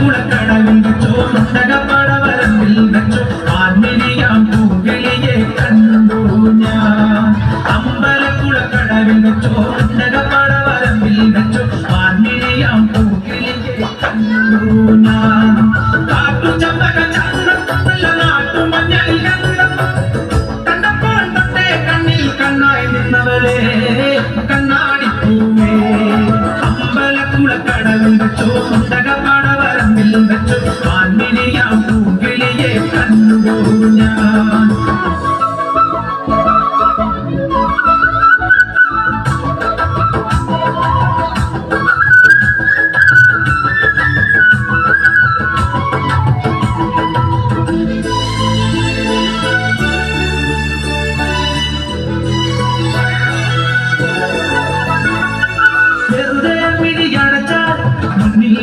അമ്പലക്കുളക്കടവിൽ വെച്ചോ മുണ്ടകപ്പടവരമ്പിൽ വെച്ചോ ആത്മീയാം പൂങ്കിളിയെ കണ്ടു ഞാൻ. അമ്പലക്കുളക്കടവിൽ വെച്ചോ മുണ്ടകപ്പടവരമ്പിൽ വെച്ചോ ആത്മീയാം പൂങ്കിളിയെ കണ്ടു ഞാൻ. കാട്ടുചമ്പക ചന്തം നല്ല നാട്ടുമഞ്ഞൾ ഗന്ധം കണ്ടപ്പോൾ തൊട്ടേ കണ്ണിൽ കണ്ണായി നിന്നവളെ കണ്ണാടിപ്പൂവേ. അമ്പലക്കുളക്കടവിൽ വെച്ചോ മുണ്ടകപ്പടവരമ്പിൽ വെച്ചോ ആത്മീയാം പൂങ്കിളിയെ കണ്ടു ഞാൻ.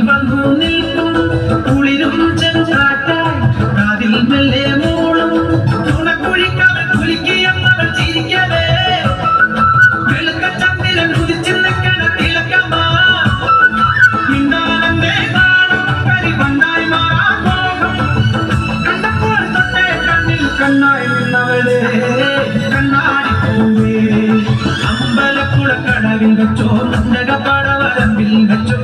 വന്നു നിൽക്കും കുളിരും ചെറുകാറ്റായി കാതിൽ മെല്ലെ മൂളും തുണക്കുഴിക്കവൻ കുലുക്കിയെന്നവൾ ചിരിക്കവേ. വെളുക്ക ചന്ദ്രൻ ഉദിച്ചു നിൽക്കണ തിളക്കമാ മിണ്ടാനന്തേ നാണം കരിവണ്ണായി മാറാൻ മോഹം കണ്ടപ്പോൾ തൊട്ടേ കണ്ണിൽ കണ്ണായി നിന്നവളെ കണ്ണാടിപ്പൂവേ. അമ്പലക്കുളക്കടവിൽ വെച്ചോ മുണ്ടകപ്പടവരമ്പിൽ വെച്ചോ